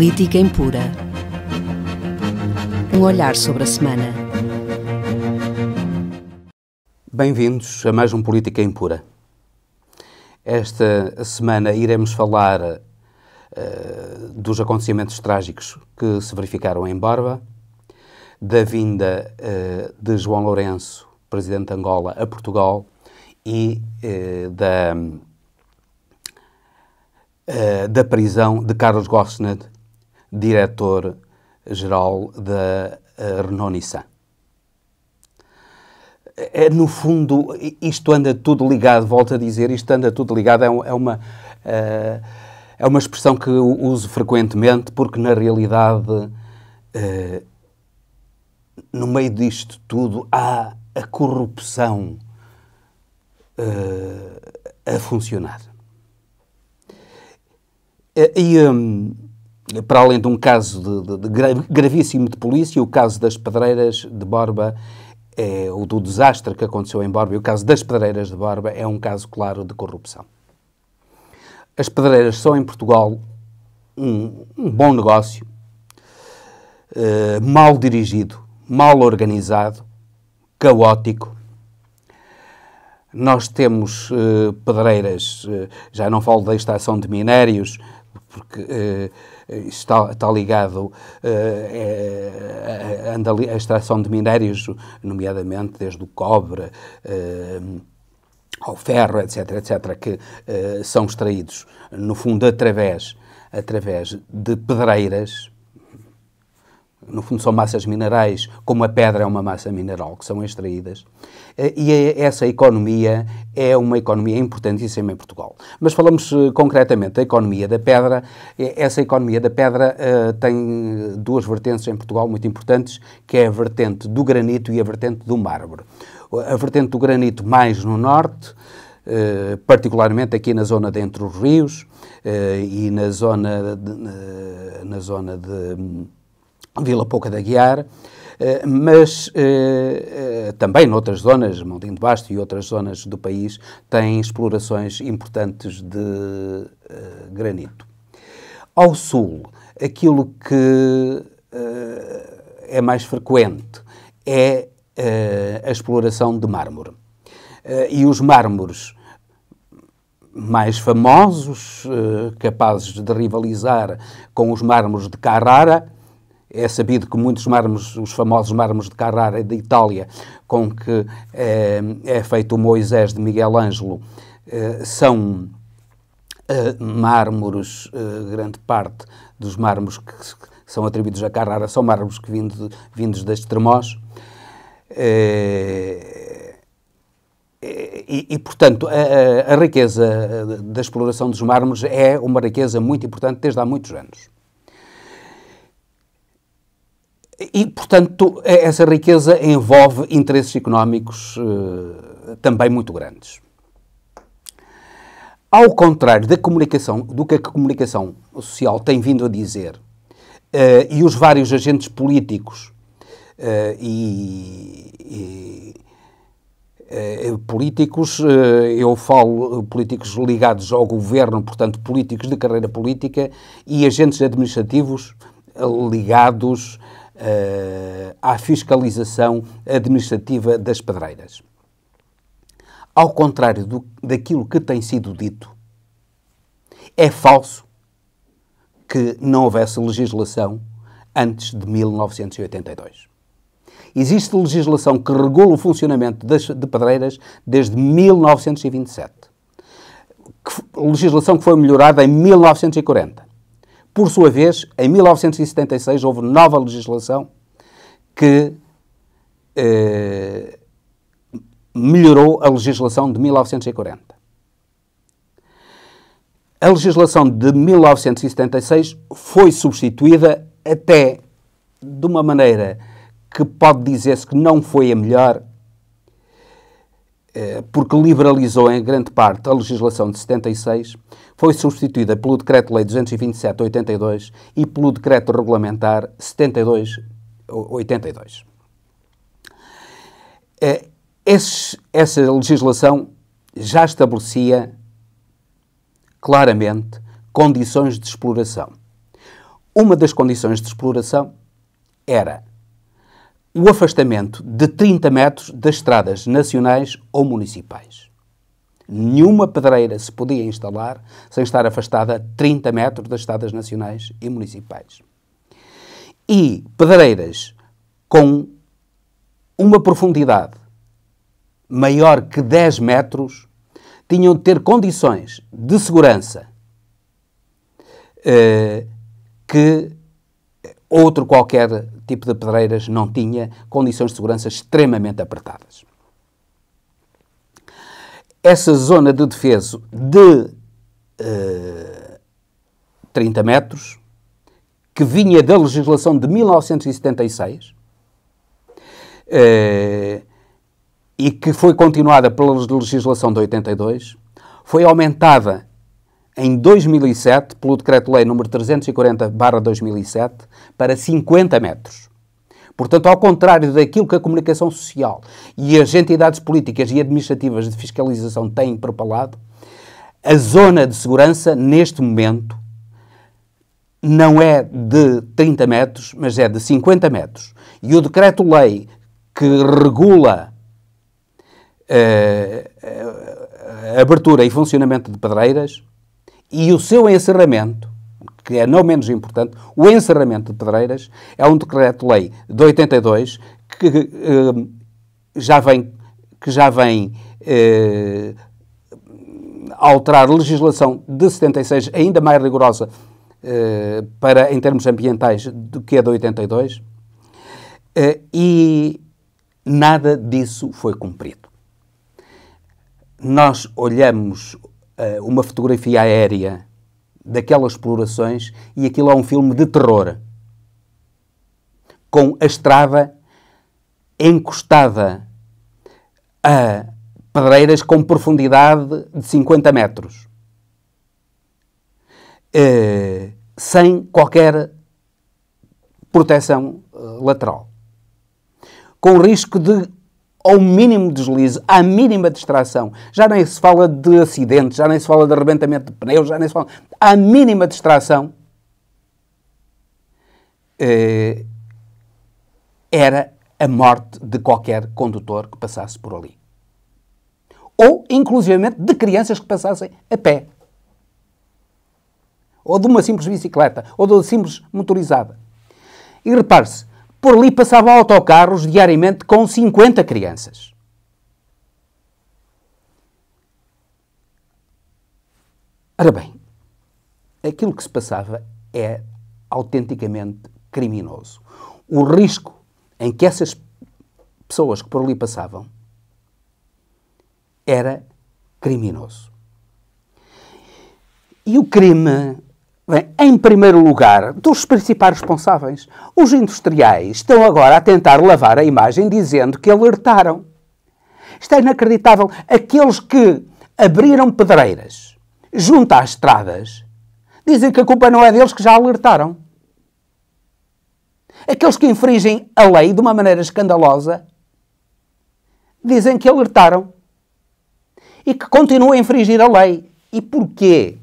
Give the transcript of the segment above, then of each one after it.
Política Impura. Um olhar sobre a semana. Bem-vindos a mais um Política Impura. Esta semana iremos falar dos acontecimentos trágicos que se verificaram em Borba, da vinda de João Lourenço, presidente de Angola, a Portugal e da prisão de Carlos Ghosn, diretor-geral da Renault-Nissan. No fundo, isto anda tudo ligado, volto a dizer, isto anda tudo ligado, é uma expressão que eu uso frequentemente, porque na realidade, no meio disto tudo, há a corrupção a funcionar. Para além de um caso gravíssimo de polícia, o caso das pedreiras de Borba, ou do desastre que aconteceu em Borba, e o caso das pedreiras de Borba é um caso claro de corrupção. As pedreiras são em Portugal um bom negócio, mal dirigido, mal organizado, caótico. Nós temos pedreiras, já não falo da extração de minérios, porque está ligado a extração de minérios, nomeadamente desde o cobre ao ferro, etc., que são extraídos, no fundo, através de pedreiras. No fundo, são massas minerais, como a pedra é uma massa mineral, que são extraídas. E essa economia é uma economia importantíssima em Portugal. Mas falamos concretamente da economia da pedra. Essa economia da pedra tem duas vertentes em Portugal muito importantes, que é a vertente do granito e a vertente do mármore. A vertente do granito mais no norte, particularmente aqui na zona de Entre os Rios e na zona de Vila Pouca da Guiar, mas também noutras zonas, Montinho de Basto e outras zonas do país, têm explorações importantes de granito. Ao sul, aquilo que é mais frequente é a exploração de mármore. E os mármores mais famosos, capazes de rivalizar com os mármores de Carrara. É sabido que muitos mármores, os famosos mármores de Carrara de Itália, com que é feito o Moisés de Miguel Ângelo, são mármores, grande parte dos mármores que são atribuídos a Carrara são mármores que vindos das Tremós. Portanto, a riqueza da exploração dos mármores é uma riqueza muito importante desde há muitos anos. E, portanto, essa riqueza envolve interesses económicos também muito grandes. Ao contrário do que a comunicação social tem vindo a dizer, e os vários agentes políticos eu falo políticos ligados ao governo, portanto, políticos de carreira política, e agentes administrativos ligados à fiscalização administrativa das pedreiras. Ao contrário daquilo que tem sido dito, é falso que não houvesse legislação antes de 1982. Existe legislação que regula o funcionamento de pedreiras desde 1927. Legislação que foi melhorada em 1940. Por sua vez, em 1976, houve nova legislação que melhorou a legislação de 1940. A legislação de 1976 foi substituída até de uma maneira que pode dizer-se que não foi a melhor, porque liberalizou em grande parte a legislação de 76, foi substituída pelo Decreto-Lei 227/82 e pelo Decreto Regulamentar 72/82. Essa legislação já estabelecia claramente condições de exploração. uma das condições de exploração era o afastamento de 30 metros das estradas nacionais ou municipais. Nenhuma pedreira se podia instalar sem estar afastada a 30 metros das estradas nacionais e municipais. E pedreiras com uma profundidade maior que 10 metros tinham de ter condições de segurança que outro qualquer tipo de pedreiras não tinha, condições de segurança extremamente apertadas. Essa zona de defesa de 30 metros, que vinha da legislação de 1976 e que foi continuada pela legislação de 82, foi aumentada em 2007, pelo Decreto-Lei nº 340/2007, para 50 metros. Portanto, ao contrário daquilo que a comunicação social e as entidades políticas e administrativas de fiscalização têm propalado, a zona de segurança, neste momento, não é de 30 metros, mas é de 50 metros. E o Decreto-Lei que regula a abertura e funcionamento de pedreiras e o seu encerramento, que é não menos importante, o encerramento de pedreiras, é um decreto-lei de 82 que já vem alterar a legislação de 76, ainda mais rigorosa em termos ambientais do que a de 82, e nada disso foi cumprido. Nós olhamos uma fotografia aérea daquelas explorações e aquilo é um filme de terror, com a estrada encostada a pedreiras com profundidade de 50 metros, sem qualquer proteção lateral, com o risco de, ao mínimo deslize, à mínima distração, já nem se fala de acidentes, já nem se fala de arrebentamento de pneus, já nem se fala... À mínima distração, era a morte de qualquer condutor que passasse por ali. Ou, inclusivamente, de crianças que passassem a pé. Ou de uma simples bicicleta, ou de uma simples motorizada. E repare-se, por ali passavam autocarros diariamente com 50 crianças. Ora bem, aquilo que se passava é autenticamente criminoso. O risco em que essas pessoas que por ali passavam era criminoso. E o crime... Bem, em primeiro lugar, dos principais responsáveis. Os industriais estão agora a tentar lavar a imagem dizendo que alertaram. Isto é inacreditável. Aqueles que abriram pedreiras junto às estradas dizem que a culpa não é deles, que já alertaram. Aqueles que infringem a lei de uma maneira escandalosa dizem que alertaram e que continuam a infringir a lei. E porquê?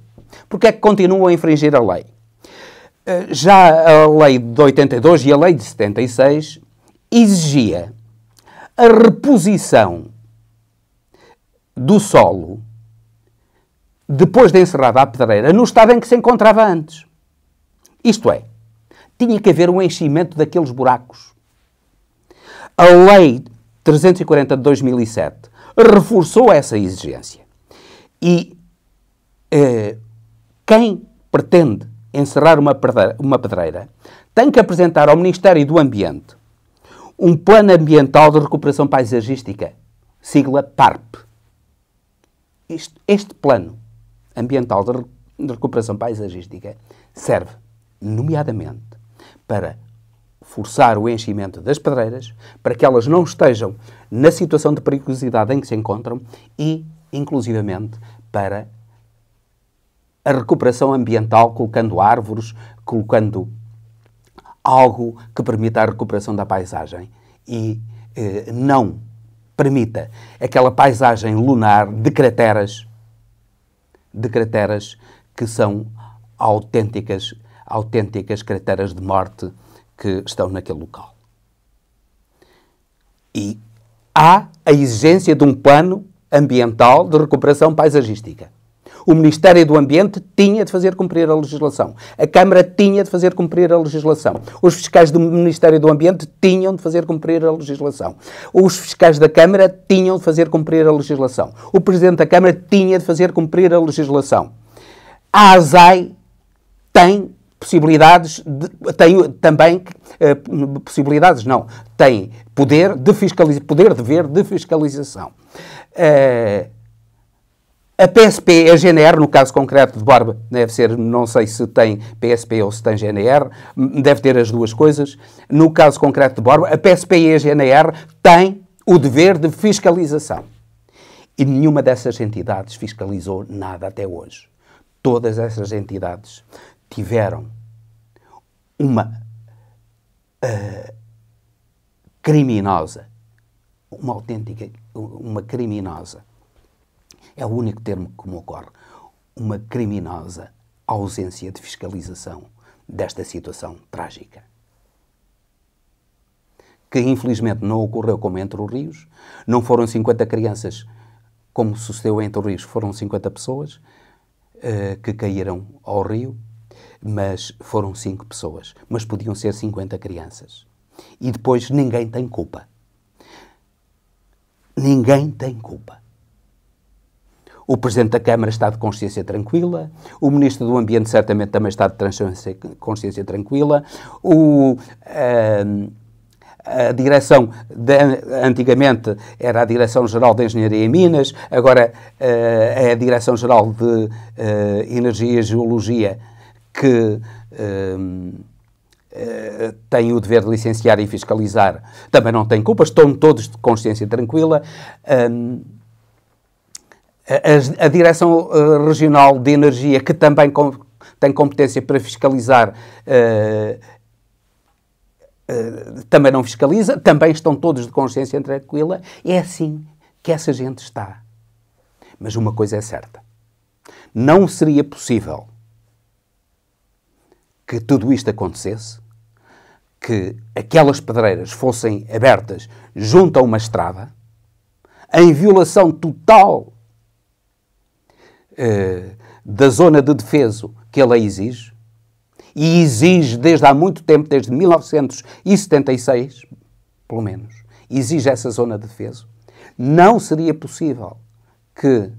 Porque é que continuam a infringir a lei? Já a lei de 82 e a lei de 76 exigia a reposição do solo depois de encerrada a pedreira no estado em que se encontrava antes. Isto é, tinha que haver um enchimento daqueles buracos. A lei 340 de 2007 reforçou essa exigência. E quem pretende encerrar uma pedreira tem que apresentar ao Ministério do Ambiente um Plano Ambiental de Recuperação Paisagística, sigla PARP. Este Plano Ambiental de Recuperação Paisagística serve, nomeadamente, para forçar o enchimento das pedreiras, para que elas não estejam na situação de perigosidade em que se encontram e, inclusivamente, para a recuperação ambiental, colocando árvores, colocando algo que permita a recuperação da paisagem e não permita aquela paisagem lunar de crateras que são autênticas autênticas crateras de morte que estão naquele local. E há a exigência de um plano ambiental de recuperação paisagística. O Ministério do Ambiente tinha de fazer cumprir a legislação. A Câmara tinha de fazer cumprir a legislação. Os fiscais do Ministério do Ambiente tinham de fazer cumprir a legislação. Os fiscais da Câmara tinham de fazer cumprir a legislação. O Presidente da Câmara tinha de fazer cumprir a legislação. A ASAI tem possibilidades, tem poder de dever de fiscalização. A PSP, a GNR, no caso concreto de Borba, deve ser, não sei se tem PSP ou se tem GNR, deve ter as duas coisas. No caso concreto de Borba, a PSP e a GNR têm o dever de fiscalização. E nenhuma dessas entidades fiscalizou nada até hoje. Todas essas entidades tiveram uma criminosa, uma autêntica, uma criminosa, é o único termo que me ocorre, uma criminosa ausência de fiscalização desta situação trágica. Que infelizmente não ocorreu como Entre os Rios, não foram 50 crianças, como sucedeu Entre os Rios, foram 50 pessoas que caíram ao rio, mas foram 5 pessoas, mas podiam ser 50 crianças. E depois ninguém tem culpa. Ninguém tem culpa. O Presidente da Câmara está de consciência tranquila, o Ministro do Ambiente certamente também está de consciência tranquila, a direção, antigamente era a Direção-Geral de Engenharia e Minas, agora é a Direção-Geral de Energia e Geologia que tem o dever de licenciar e fiscalizar, também não tem culpa, estão todos de consciência tranquila. A Direção Regional de Energia, que também tem competência para fiscalizar, também não fiscaliza, também estão todos de consciência tranquila. É assim que essa gente está. Mas uma coisa é certa. Não seria possível que tudo isto acontecesse, que aquelas pedreiras fossem abertas junto a uma estrada, em violação total da zona de defeso que a lei exige, e exige desde há muito tempo, desde 1976, pelo menos, exige essa zona de defeso. Não seria possível que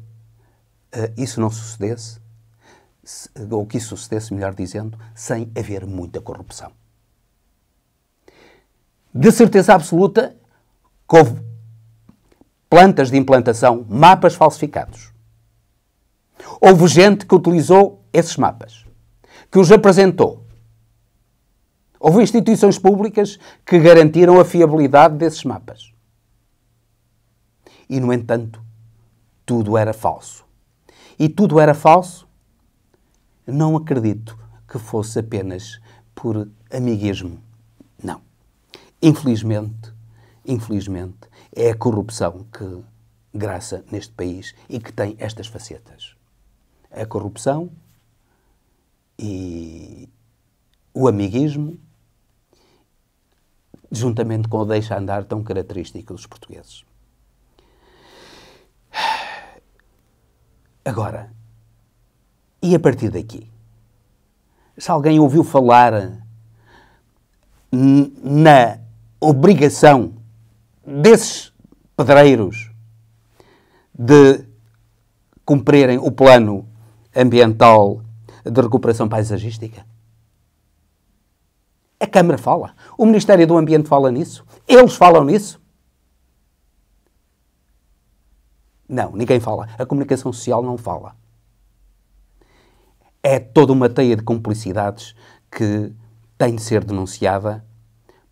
isso não sucedesse, ou que isso sucedesse, melhor dizendo, sem haver muita corrupção. De certeza absoluta que houve plantas de implantação, mapas falsificados. Houve gente que utilizou esses mapas, que os apresentou. Houve instituições públicas que garantiram a fiabilidade desses mapas. E, no entanto, tudo era falso. E tudo era falso, não acredito que fosse apenas por amiguismo. Não. Infelizmente, é a corrupção que graça neste país e que tem estas facetas. A corrupção e o amiguismo, juntamente com o deixa-andar tão característico dos portugueses. Agora, e a partir daqui? Se alguém ouviu falar na obrigação desses pedreiros de cumprirem o plano ambiental de recuperação paisagística? A Câmara fala. O Ministério do Ambiente fala nisso. Eles falam nisso. Não, ninguém fala. A comunicação social não fala. É toda uma teia de cumplicidades que tem de ser denunciada,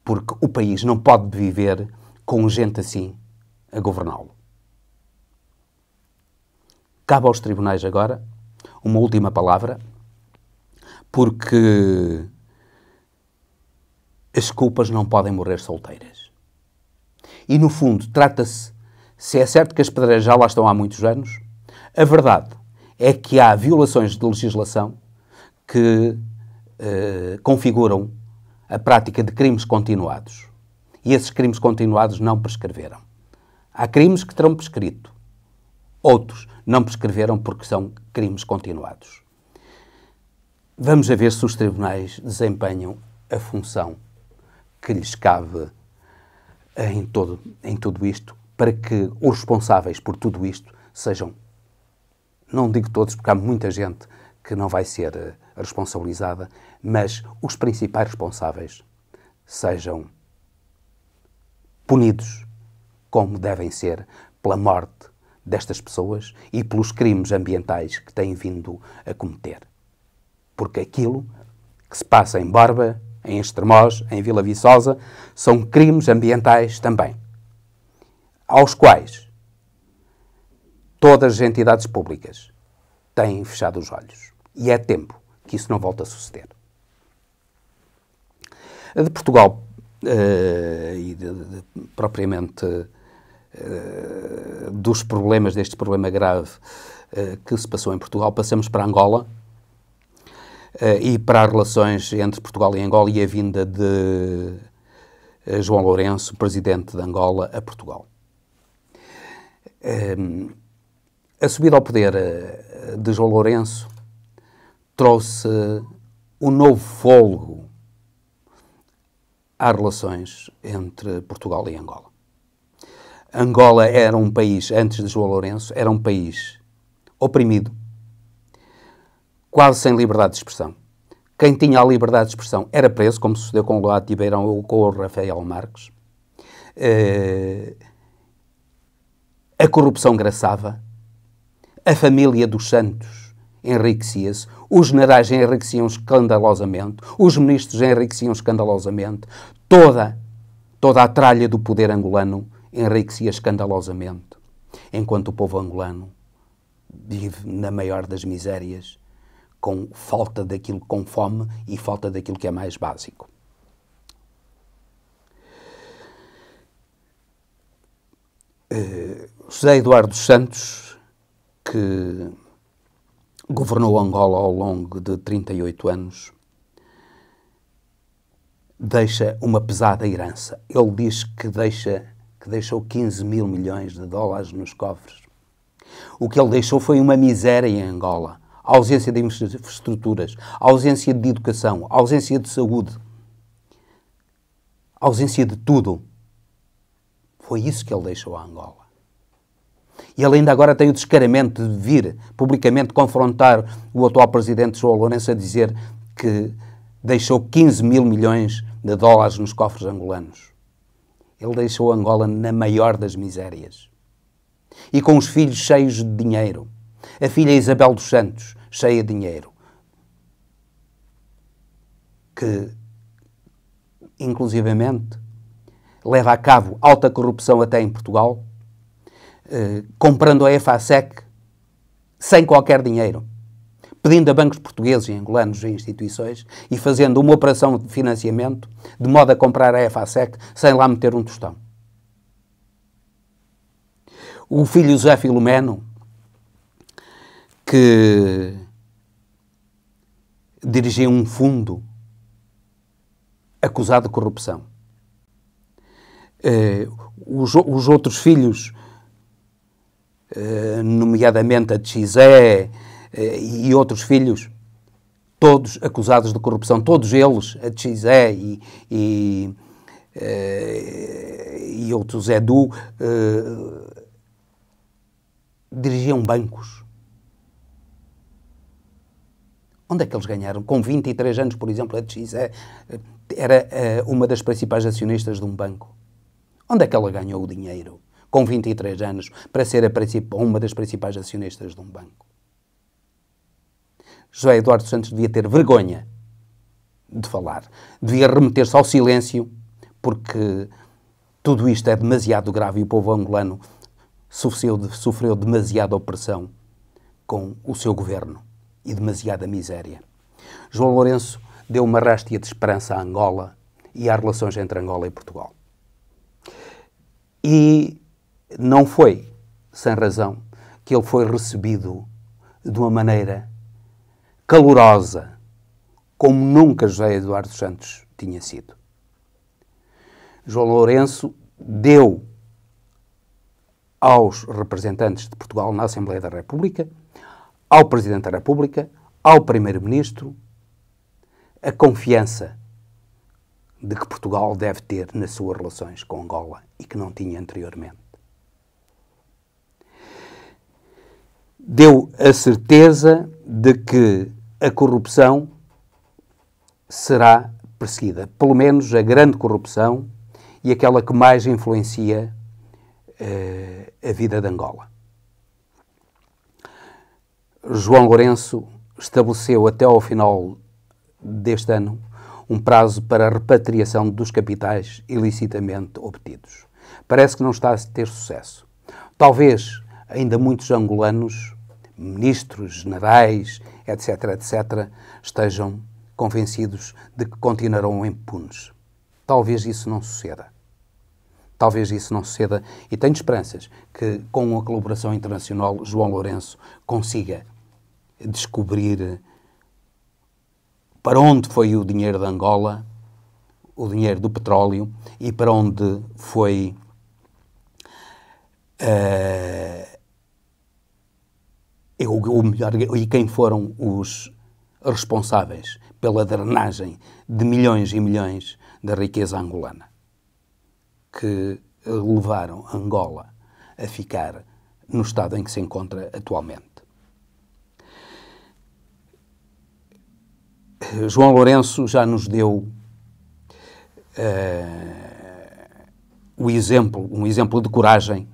porque o país não pode viver com gente assim a governá-lo. Cabe aos tribunais agora uma última palavra, porque as culpas não podem morrer solteiras. E, no fundo, trata-se, se é certo que as pedreiras já lá estão há muitos anos, a verdade é que há violações de legislação que configuram a prática de crimes continuados. E esses crimes continuados não prescreveram. Há crimes que terão prescrito. Outros não prescreveram porque são crimes continuados. Vamos a ver se os tribunais desempenham a função que lhes cabe em tudo isto, para que os responsáveis por tudo isto sejam, não digo todos, porque há muita gente que não vai ser responsabilizada, mas os principais responsáveis sejam punidos como devem ser pela morte destas pessoas e pelos crimes ambientais que têm vindo a cometer. Porque aquilo que se passa em Borba, em Estremoz, em Vila Viçosa, são crimes ambientais também, aos quais todas as entidades públicas têm fechado os olhos. E é tempo que isso não volte a suceder. De Portugal, propriamente dos problemas, deste problema grave que se passou em Portugal, passamos para Angola e para as relações entre Portugal e Angola e a vinda de João Lourenço, presidente de Angola, a Portugal. A subida ao poder de João Lourenço trouxe um novo fôlego às relações entre Portugal e Angola. Angola era um país, antes de João Lourenço, era um país oprimido, quase sem liberdade de expressão. Quem tinha a liberdade de expressão era preso, como sucedeu com o Loato de Beirão ou com o Rafael Marques. A corrupção graçava, a família dos Santos enriquecia-se, os generais enriqueciam escandalosamente, os ministros enriqueciam escandalosamente, toda a tralha do poder angolano enriquecia escandalosamente, enquanto o povo angolano vive na maior das misérias, com falta daquilo, com fome e falta daquilo que é mais básico. José Eduardo dos Santos, que governou Angola ao longo de 38 anos, deixa uma pesada herança. Ele diz que deixou 15 mil milhões de dólares nos cofres. O que ele deixou foi uma miséria em Angola. A ausência de infraestruturas, a ausência de educação, a ausência de saúde, a ausência de tudo. Foi isso que ele deixou a Angola. E ele ainda agora tem o descaramento de vir publicamente confrontar o atual presidente João Lourenço a dizer que deixou 15 mil milhões de dólares nos cofres angolanos. Ele deixou Angola na maior das misérias. E com os filhos cheios de dinheiro. A filha Isabel dos Santos, cheia de dinheiro. Que, inclusivamente, leva a cabo alta corrupção até em Portugal, comprando a EFASEC sem qualquer dinheiro, pedindo a bancos portugueses e angolanos e instituições e fazendo uma operação de financiamento de modo a comprar a EFASEC sem lá meter um tostão. O filho José Filomeno, que dirigia um fundo acusado de corrupção. Os outros filhos, nomeadamente a de Xizé e outros filhos, todos acusados de corrupção, todos eles, a de Xizé e outros Edu, dirigiam bancos. Onde é que eles ganharam? Com 23 anos, por exemplo, a de Xizé era uma das principais acionistas de um banco. Onde é que ela ganhou o dinheiro, com 23 anos, para ser uma das principais acionistas de um banco? José Eduardo dos Santos devia ter vergonha de falar. Devia remeter-se ao silêncio, porque tudo isto é demasiado grave e o povo angolano sofreu demasiada opressão com o seu governo e demasiada miséria. João Lourenço deu uma réstia de esperança à Angola e às relações entre Angola e Portugal. E não foi sem razão que ele foi recebido de uma maneira calorosa, como nunca José Eduardo Santos tinha sido. João Lourenço deu aos representantes de Portugal na Assembleia da República, ao Presidente da República, ao Primeiro-Ministro, a confiança de que Portugal deve ter nas suas relações com Angola e que não tinha anteriormente. Deu a certeza de que a corrupção será perseguida, pelo menos a grande corrupção e aquela que mais influencia a vida de Angola. João Lourenço estabeleceu até ao final deste ano um prazo para a repatriação dos capitais ilicitamente obtidos. Parece que não está a ter sucesso. Talvez ainda muitos angolanos, ministros, generais, etc., etc., estejam convencidos de que continuarão impunes. Talvez isso não suceda. Talvez isso não suceda e tenho esperanças que, com a colaboração internacional, João Lourenço consiga descobrir para onde foi o dinheiro de Angola, o dinheiro do petróleo, e para onde foi o melhor, e quem foram os responsáveis pela drenagem de milhões e milhões da riqueza angolana, que levaram Angola a ficar no estado em que se encontra atualmente. João Lourenço já nos deu um exemplo de coragem,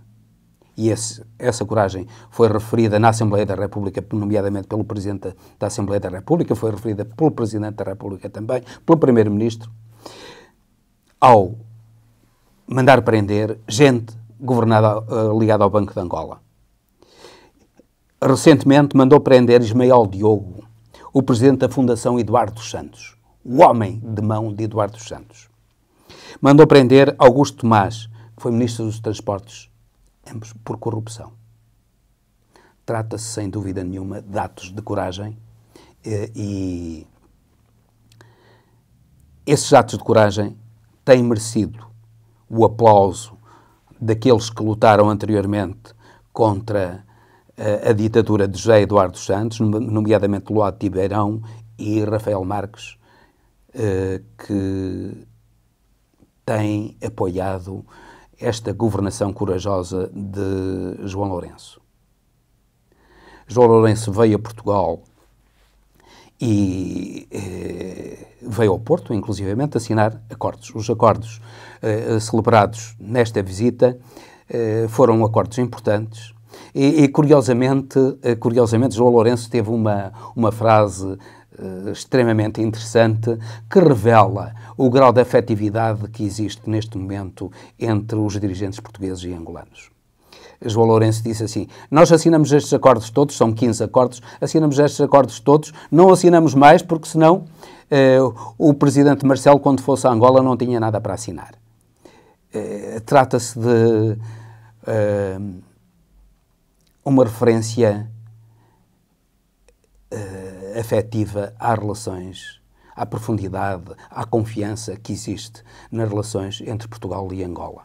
e essa coragem foi referida na Assembleia da República, nomeadamente pelo Presidente da Assembleia da República, foi referida pelo Presidente da República também, pelo Primeiro-Ministro, ao mandar prender gente ligada ao Banco de Angola. Recentemente mandou prender Ismael Diogo, o Presidente da Fundação Eduardo dos Santos, o homem de mão de Eduardo dos Santos. Mandou prender Augusto Tomás, que foi Ministro dos Transportes, ambos por corrupção. Trata-se, sem dúvida nenhuma, de atos de coragem e esses atos de coragem têm merecido o aplauso daqueles que lutaram anteriormente contra a ditadura de José Eduardo dos Santos, nomeadamente Luado Tibeirão e Rafael Marques, que têm apoiado esta governação corajosa de João Lourenço. João Lourenço veio a Portugal e veio ao Porto, inclusivamente, assinar acordos. Os acordos celebrados nesta visita foram acordos importantes e curiosamente, João Lourenço teve uma frase extremamente interessante que revela o grau de afetividade que existe neste momento entre os dirigentes portugueses e angolanos. João Lourenço disse assim: nós assinamos estes acordos todos, são 15 acordos, assinamos estes acordos todos, não assinamos mais porque senão o presidente Marcelo, quando fosse a Angola, não tinha nada para assinar. Trata-se de uma referência afetiva às relações, à profundidade, à confiança que existe nas relações entre Portugal e Angola.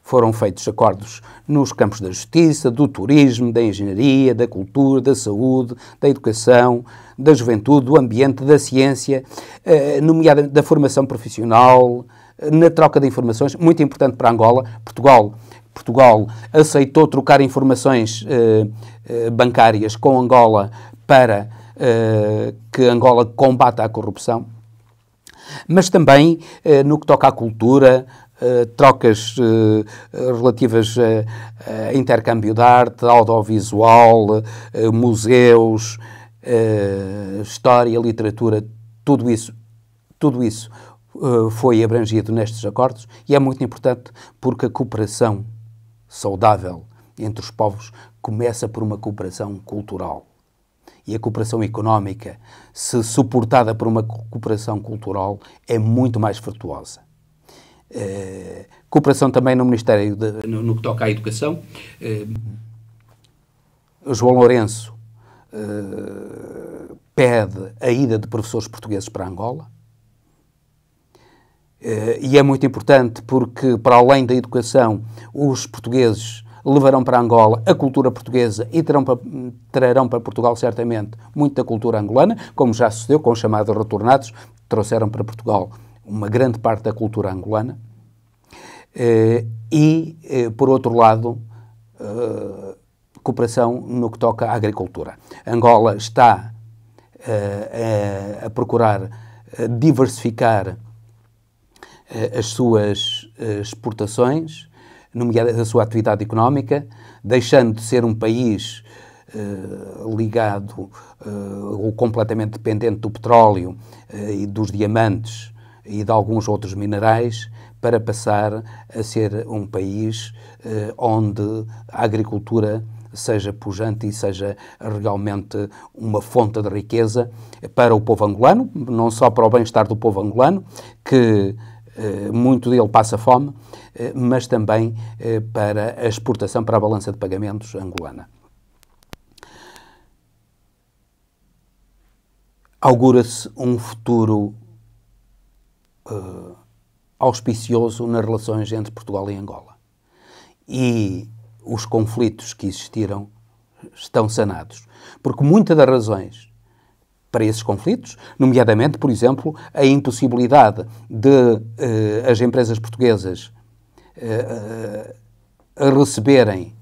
Foram feitos acordos nos campos da justiça, do turismo, da engenharia, da cultura, da saúde, da educação, da juventude, do ambiente, da ciência, nomeadamente da formação profissional, na troca de informações, muito importante para Angola. Portugal aceitou trocar informações bancárias com Angola para que Angola combata a corrupção, mas também no que toca à cultura, trocas relativas a intercâmbio de arte, audiovisual, museus, história, literatura, tudo isso foi abrangido nestes acordos e é muito importante porque a cooperação saudável entre os povos começa por uma cooperação cultural. E a cooperação económica, se suportada por uma cooperação cultural, é muito mais frutuosa. Cooperação também no Ministério, no que toca à educação. João Lourenço pede a ida de professores portugueses para Angola. E é muito importante porque, para além da educação, os portugueses levarão para Angola a cultura portuguesa e trarão para Portugal, certamente, muita cultura angolana, como já sucedeu com os chamados retornados, trouxeram para Portugal uma grande parte da cultura angolana. Por outro lado, cooperação no que toca à agricultura. Angola está a procurar diversificar as suas exportações, nomeadamente a sua atividade económica, deixando de ser um país ligado ou completamente dependente do petróleo e dos diamantes e de alguns outros minerais, para passar a ser um país onde a agricultura seja pujante e seja realmente uma fonte de riqueza para o povo angolano, não só para o bem-estar do povo angolano, que muito dele passa fome, mas também para a exportação, para a balança de pagamentos angolana. Augura-se um futuro auspicioso nas relações entre Portugal e Angola. E os conflitos que existiram estão sanados. Porque muitas das razões para esses conflitos, nomeadamente, por exemplo, a impossibilidade de as empresas portuguesas receberem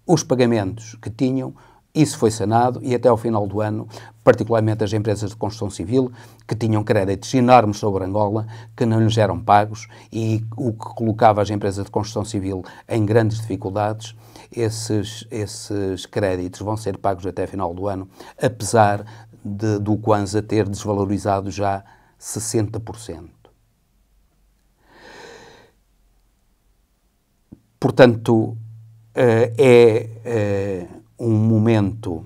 os pagamentos que tinham, isso foi sanado e até ao final do ano, particularmente as empresas de construção civil, que tinham créditos enormes sobre Angola, que não lhes eram pagos e o que colocava as empresas de construção civil em grandes dificuldades, esses créditos vão ser pagos até ao final do ano, apesar do Kwanza ter desvalorizado já 60%. Portanto, é um momento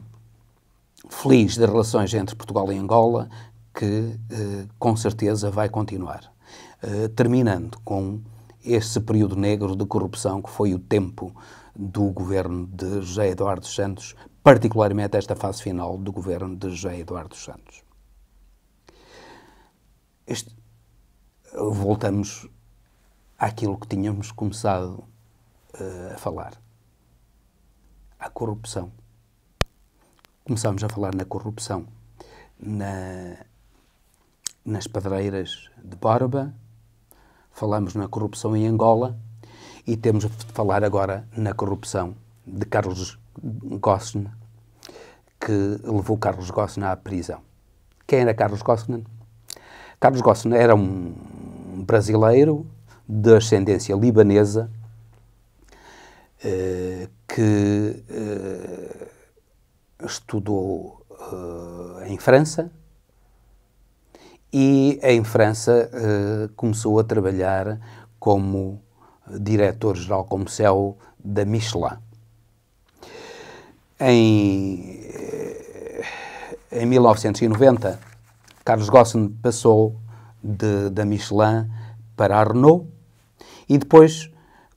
feliz das relações entre Portugal e Angola que, com certeza, vai continuar. Terminando com esse período negro de corrupção que foi o tempo do governo de José Eduardo dos Santos, particularmente esta fase final do governo de José Eduardo dos Santos. Voltamos àquilo que tínhamos começado a falar. À corrupção. Começámos a falar na corrupção nas pedreiras de Borba, falámos na corrupção em Angola e temos de falar agora na corrupção de Carlos Ghosn, que levou Carlos Ghosn à prisão. Quem era Carlos Ghosn? Carlos Ghosn era um brasileiro de ascendência libanesa que estudou em França e em França começou a trabalhar como diretor-geral, como CEO da Michelin. Em 1990, Carlos Ghosn passou da Michelin para a Renault e depois,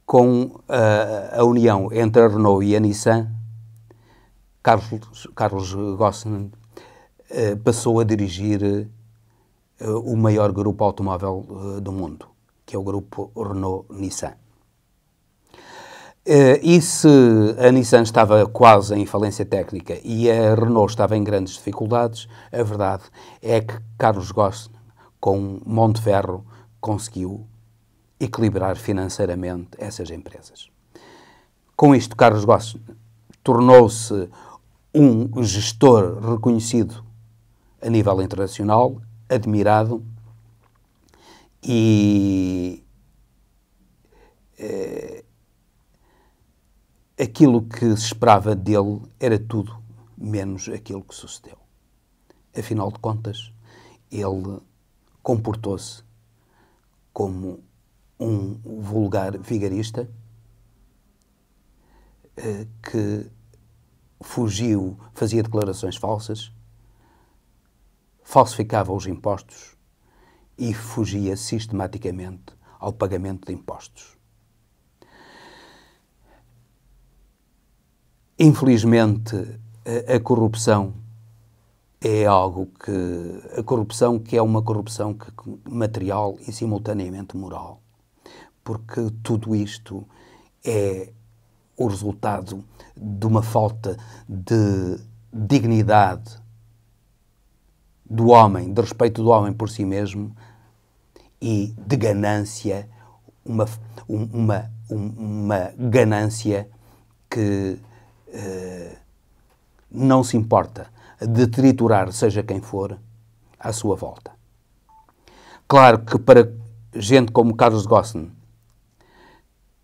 com a união entre a Renault e a Nissan, Carlos Ghosn passou a dirigir o maior grupo automóvel do mundo, que é o grupo Renault-Nissan. E se a Nissan estava quase em falência técnica e a Renault estava em grandes dificuldades, a verdade é que Carlos Ghosn, com mão de ferro, conseguiu equilibrar financeiramente essas empresas. Com isto, Carlos Ghosn tornou-se um gestor reconhecido a nível internacional, admirado, e aquilo que se esperava dele era tudo menos aquilo que sucedeu. Afinal de contas, ele comportou-se como um vulgar vigarista que fugiu, fazia declarações falsas, falsificava os impostos e fugia sistematicamente ao pagamento de impostos. Infelizmente, a corrupção é algo que... A corrupção que é uma corrupção material e simultaneamente moral. Porque tudo isto é o resultado de uma falta de dignidade do homem, de respeito do homem por si mesmo e de ganância, uma ganância que não se importa de triturar seja quem for à sua volta. Claro que para gente como Carlos Ghosn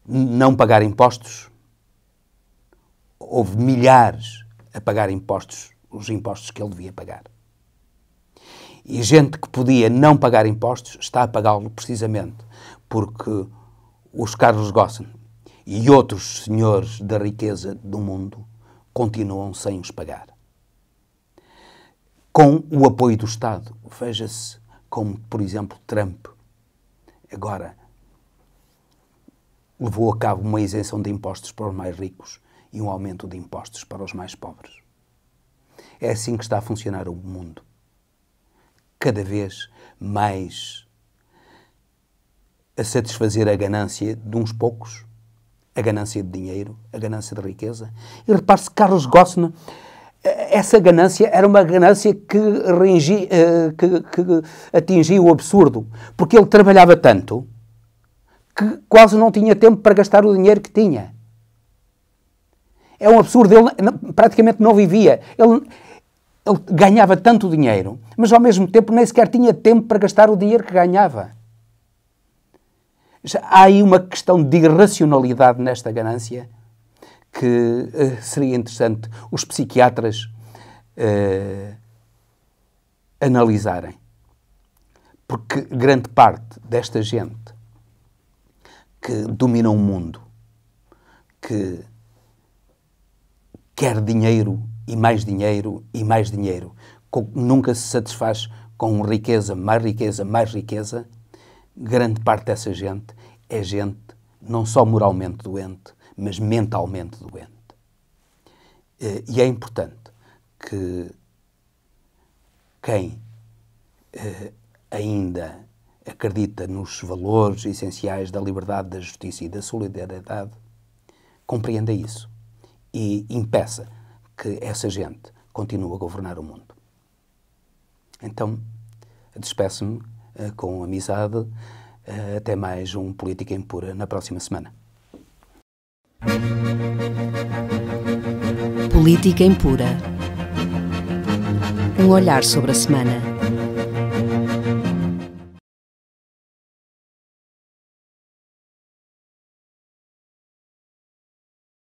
não pagar impostos, houve milhares a pagar impostos, os impostos que ele devia pagar. E gente que podia não pagar impostos está a pagá-lo precisamente porque os Carlos Ghosn e outros senhores da riqueza do mundo continuam sem os pagar. Com o apoio do Estado. Veja-se como, por exemplo, Trump agora levou a cabo uma isenção de impostos para os mais ricos e um aumento de impostos para os mais pobres. É assim que está a funcionar o mundo. Cada vez mais a satisfazer a ganância de uns poucos, a ganância de dinheiro, a ganância de riqueza. E repare-se, Carlos Ghosn, essa ganância era uma ganância que atingia o absurdo, porque ele trabalhava tanto que quase não tinha tempo para gastar o dinheiro que tinha. É um absurdo, ele praticamente não vivia. Ele ganhava tanto dinheiro, mas ao mesmo tempo nem sequer tinha tempo para gastar o dinheiro que ganhava. Já há aí uma questão de irracionalidade nesta ganância que seria interessante os psiquiatras analisarem. Porque grande parte desta gente que domina o mundo, que quer dinheiro e mais dinheiro e mais dinheiro, nunca se satisfaz com riqueza, mais riqueza, grande parte dessa gente é gente não só moralmente doente, mas mentalmente doente. E é importante que quem ainda acredita nos valores essenciais da liberdade, da justiça e da solidariedade, compreenda isso e impeça que essa gente continue a governar o mundo. Então, despeço-me com amizade. Até mais um Política Impura na próxima semana. Política Impura. Um olhar sobre a semana.